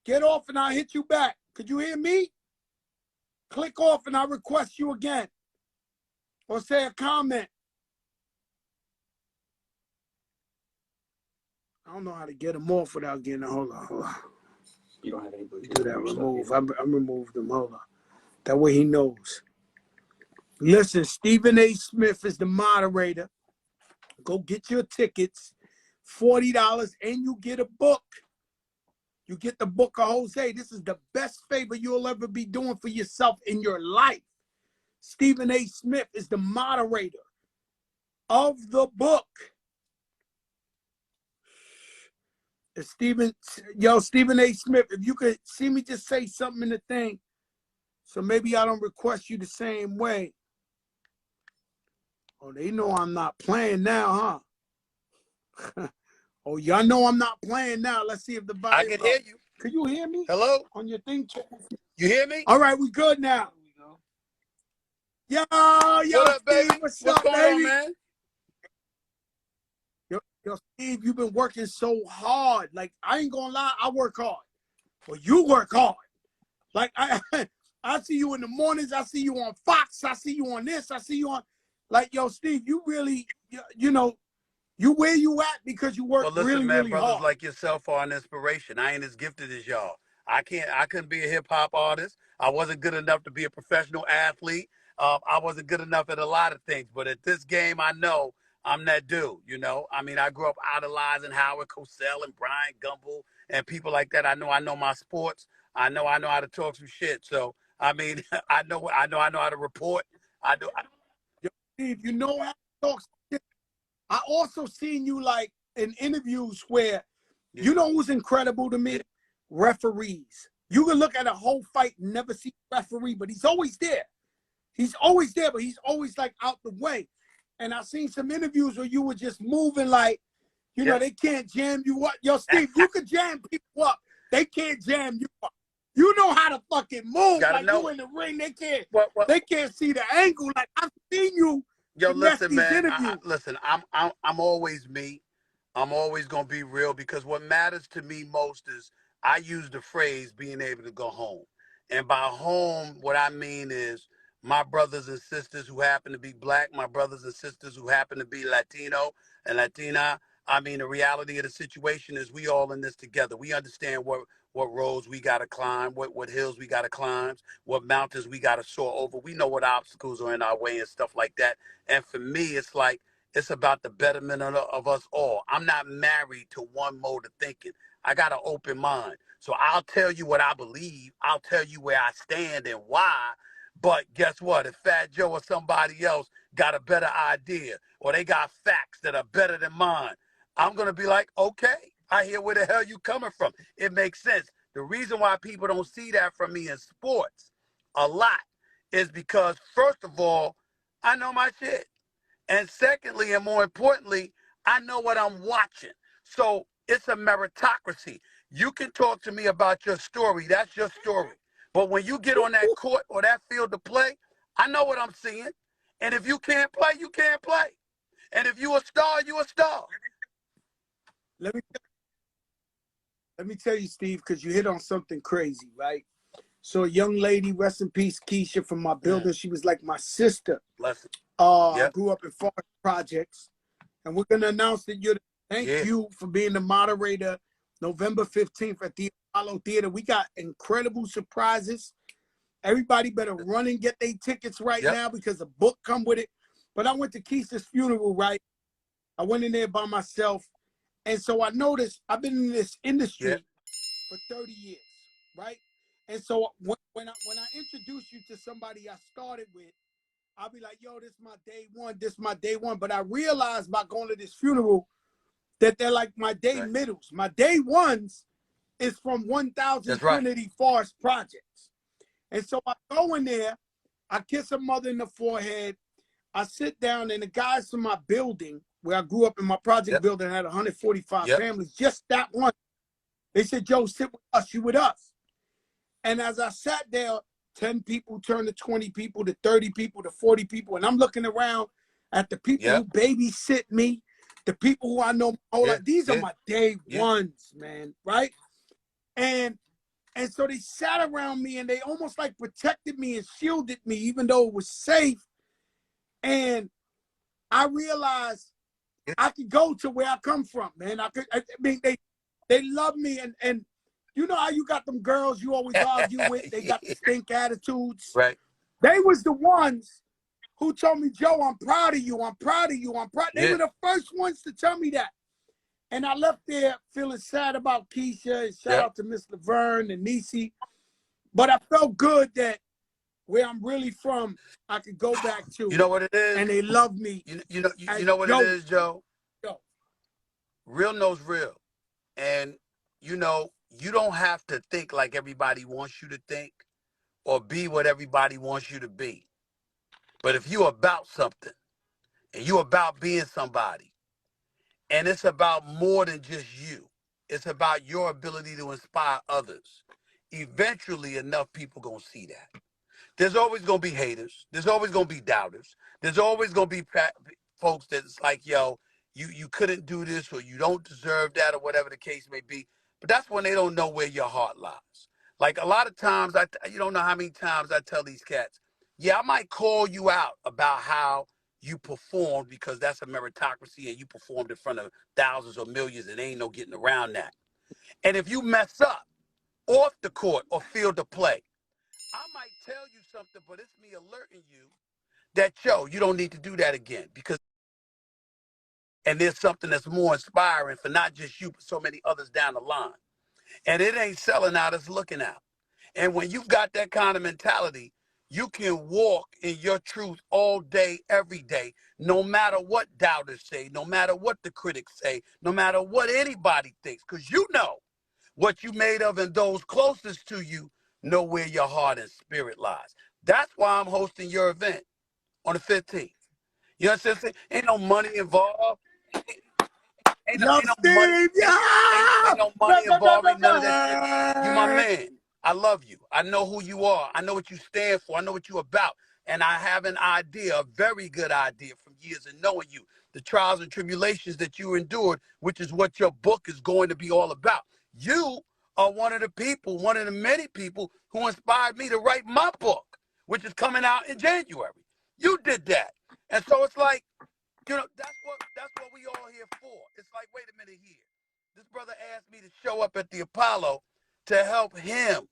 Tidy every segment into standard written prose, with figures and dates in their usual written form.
Get off and I'll hit you back. Could you hear me? Click off and I'll request you again. Or say a comment. I don't know how to get them off without getting a hold on. You don't have anybody. Do that remove. I removed them. Hold on. That way he knows. Listen, Stephen A. Smith is the moderator. Go get your tickets. $40 and you get a book. You get the book of Jose. This is the best favor you'll ever be doing for yourself in your life. Stephen A. Smith is the moderator of the book. Stephen A. Smith, if you could see me just say something in the thing, so maybe I don't request you the same way. Oh, they know I'm not playing now, huh? Oh, y'all know I'm not playing now. Let's see if the volume. I can hear you. Can you hear me? Hello? On your thing? You hear me? All right, we good now. Yo, What up, Steve, baby? what's What's up, going baby? on, man? Yo, Steve, you've been working so hard. Like, I ain't gonna lie, I work hard. Well, you work hard. Like, I see you in the mornings. I see you on Fox. I see you on this. I see you on, like, yo, Steve, you really, you know, you where you at because you work Well, listen, really, man, really brothers hard. like yourself are an inspiration. I ain't as gifted as y'all. I couldn't be a hip hop artist. I wasn't good enough to be a professional athlete. I wasn't good enough at a lot of things. But at this game, I know I'm that dude, you know? I mean, I grew up idolizing Howard Cosell and Brian Gumble and people like that. I know my sports. I know how to talk some shit. So, I mean, I know how to report. Yo, Steve, you know how to talk shit. I also seen you like in interviews where, you know who's incredible to me? Yeah. Referees. You can look at a whole fight and never see a referee, but he's always there. He's always there, but he's always like out the way. And I've seen some interviews where you were just moving like, you know, they can't jam you up. Yo, Steve, you can jam people up. They can't jam you up. You know how to fucking move. Like you in the ring, they can't see the angle. Like I've seen you. Yo, listen, man. Listen, I'm always me. I'm always gonna be real because what matters to me most is I use the phrase being able to go home. And by home, what I mean is my brothers and sisters who happen to be black, my brothers and sisters who happen to be Latino and Latina. I mean, the reality of the situation is we all in this together. We understand what roads we got to climb, what hills we got to climb, what mountains we got to soar over. We know what obstacles are in our way and stuff like that. And for me, it's like, it's about the betterment of us all. I'm not married to one mode of thinking. I got an open mind. So I'll tell you what I believe. I'll tell you where I stand and why. But guess what? If Fat Joe or somebody else got a better idea or they got facts that are better than mine, I'm going to be like, okay, I hear where the hell you coming from. It makes sense. The reason why people don't see that from me in sports a lot is because, first of all, I know my shit. And secondly, and more importantly, I know what I'm watching. So it's a meritocracy. You can talk to me about your story. That's your story. But when you get on that court or that field to play, I know what I'm seeing. And if you can't play, you can't play. And if you a star, you a star. Let me tell you, Steve, because you hit on something crazy, right? So a young lady, rest in peace, Keisha, from my building, she was like my sister. Bless I grew up in Forest Projects. And we're going to announce that thank you for being the moderator November 15th at the Apollo Theater. We got incredible surprises. Everybody better run and get their tickets right now because the book come with it. But I went to Keisha's funeral, right? I went in there by myself. And so I noticed I've been in this industry for 30 years, right? And so when I introduce you to somebody I started with, I'll be like, yo, this is my day one. But I realized by going to this funeral that they're like my day middles. My day ones is from 1000 Trinity Forest Projects. And so I go in there, I kiss a mother in the forehead, I sit down, and the guys from my building, where I grew up in my project building, had 145 families, just that one. They said, Joe, sit with us, you with us. And as I sat there, 10 people turned to 20 people, to 30 people, to 40 people. And I'm looking around at the people who babysit me, the people who I know my whole life. These are my day ones, man, right? And And so they sat around me and they almost like protected me and shielded me, even though it was safe. And I realized I could go to where I come from, man. I mean, they love me, and you know how you got them girls you always argue with. They got the stink attitudes. Right. They was the ones who told me, Joe, I'm proud of you. I'm proud of you. I'm proud. They were the first ones to tell me that. And I left there feeling sad about Keisha. And shout out to Miss Laverne and Nisi. But I felt good that where I'm really from, I could go back to. You know what it is? And they love me. You know what it is, Joe? Joe. Real knows real. And, you know, you don't have to think like everybody wants you to think or be what everybody wants you to be. But if you're about something and you're about being somebody, and it's about more than just you, it's about your ability to inspire others, eventually enough people gonna see that. There's always gonna be haters. There's always gonna be doubters. There's always gonna be folks that's like, yo, you couldn't do this or you don't deserve that or whatever the case may be. But that's when they don't know where your heart lies. Like a lot of times, you don't know how many times I tell these cats, yeah, I might call you out about how you performed because that's a meritocracy and you performed in front of thousands or millions and ain't no getting around that. And if you mess up off the court or field of play, I might tell you something, but it's me alerting you that, yo, you don't need to do that again because and there's something that's more inspiring for not just you, but so many others down the line. And it ain't selling out, it's looking out. And when you've got that kind of mentality, you can walk in your truth all day, every day, no matter what doubters say, no matter what the critics say, no matter what anybody thinks, because you know what you made of and those closest to you know where your heart and spirit lies. That's why I'm hosting your event on the 15th. You know what I'm saying? Ain't no money involved. Ain't no money. Ain't no money involved. Ain't none of that shit. You my man. I love you. I know who you are. I know what you stand for. I know what you're about. And I have an idea, a very good idea from years of knowing you, the trials and tribulations that you endured, which is what your book is going to be all about. You are one of the people, one of the many people who inspired me to write my book, which is coming out in January. You did that. And so it's like, you know, that's what we all here for. It's like, wait a minute here. This brother asked me to show up at the Apollo to help him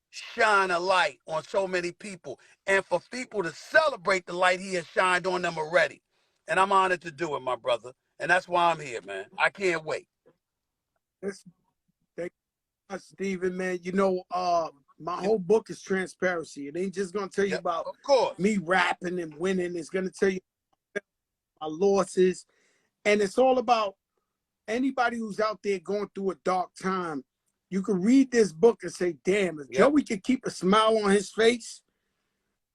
shine a light on so many people and for people to celebrate the light he has shined on them already. And I'm honored to do it, my brother. And that's why I'm here, man. I can't wait. Thank you, Stephen, man. You know, my whole book is transparency. It ain't just gonna tell you about me rapping and winning. It's gonna tell you my losses. And it's all about anybody who's out there going through a dark time. You can read this book and say, damn, if Joey could keep a smile on his face,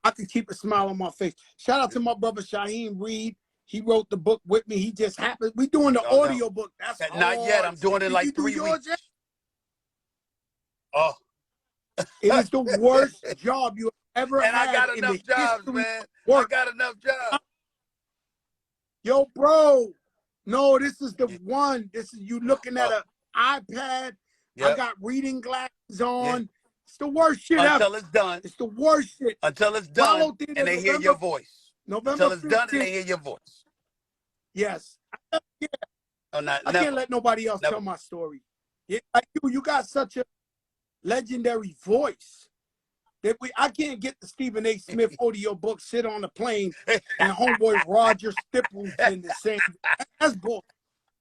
I could keep a smile on my face. Shout out to my brother Shaheem Reed. He wrote the book with me. He just happened. We doing the audio book. That's not yet. I'm doing it like 3 weeks. Yet? Oh. It is the worst job you ever had. And I got enough jobs, man. I got enough jobs. Yo, bro. No, this is the one. This is you looking at an iPad. I got reading glasses on. It's the worst shit ever. Until it's done. It's the worst shit. Until it's done and they hear your voice. Until it's done and they hear your voice. Yes. Oh, I can't let nobody else tell my story. Like you got such a legendary voice that I can't get the Stephen A. Smith audio book, sit on the plane, and homeboy Roger Stapleton the same. That's bull.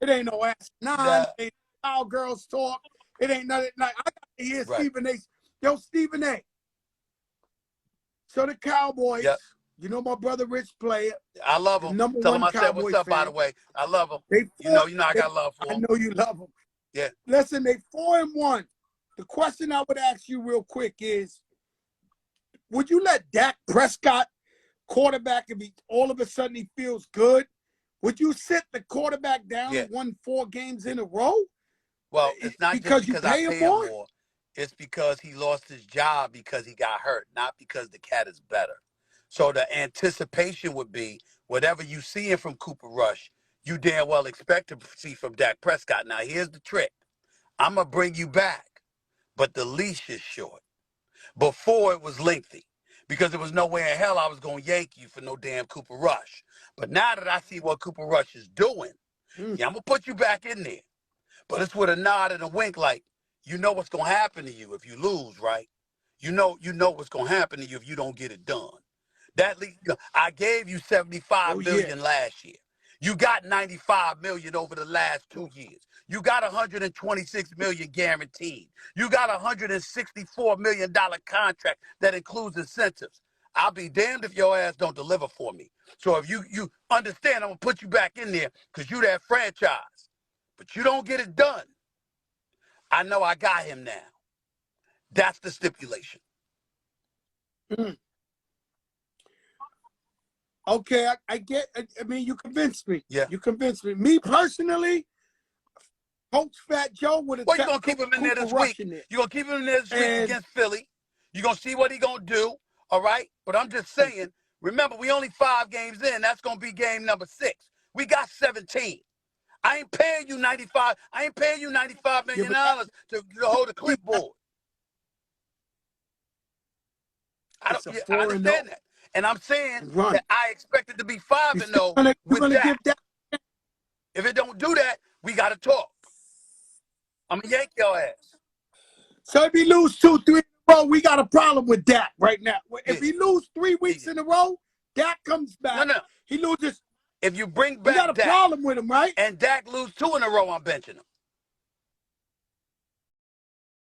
It ain't no ass nine. It ain't cowgirls talk. It ain't nothing. Like, I got to hear Stephen A. Yo, Stephen A. So the Cowboys, you know my brother Rich Player. I love him. Tell him I said what's up, by the way. I love him. You know I got love for him. I know you love him. Yeah. Listen, they 4-1. The question I would ask you real quick is, would you let Dak Prescott quarterback if all of a sudden he feels good? Would you sit the quarterback down and won 4 games in a row? Well, it's not just because I pay him more. It's because he lost his job because he got hurt, not because the cat is better. So the anticipation would be whatever you see from Cooper Rush, you damn well expect to see from Dak Prescott. Now, here's the trick. I'm going to bring you back, but the leash is short. Before it was lengthy because there was no way in hell I was going to yank you for no damn Cooper Rush. But now that I see what Cooper Rush is doing, yeah, I'm going to put you back in there. But it's with a nod and a wink like, you know what's going to happen to you if you lose, right? You know what's going to happen to you if you don't get it done. I gave you $75 million last year. You got $95 million over the last 2 years. You got $126 million guaranteed. You got a $164 million contract that includes incentives. I'll be damned if your ass don't deliver for me. So if you understand, I'm gonna put you back in there because you that franchise. But you don't get it done. I know I got him now. That's the stipulation. Okay, I get. I mean, you convinced me. Yeah, you convinced me. Me personally, Coach Fat Joe would have. Well, you're gonna keep him in there this week. You're gonna keep him in there this week against Philly. You're gonna see what he gonna do. All right, but I'm just saying. Remember, we only 5 games in. That's gonna be game number 6. We got 17. I ain't paying you 95. I ain't paying you $95 million to hold a clipboard. I understand that. And I'm saying that I expect it to be 5-0 with that. If it don't do that, we got to talk. I'm going to yank your ass. So if he lose 2, 3 in a row, we got a problem with Dak right now. If he lose 3 weeks in a row, Dak comes back. No. He loses. If you bring back Dak, we got a problem with him, right? And Dak lose 2 in a row, I'm benching him.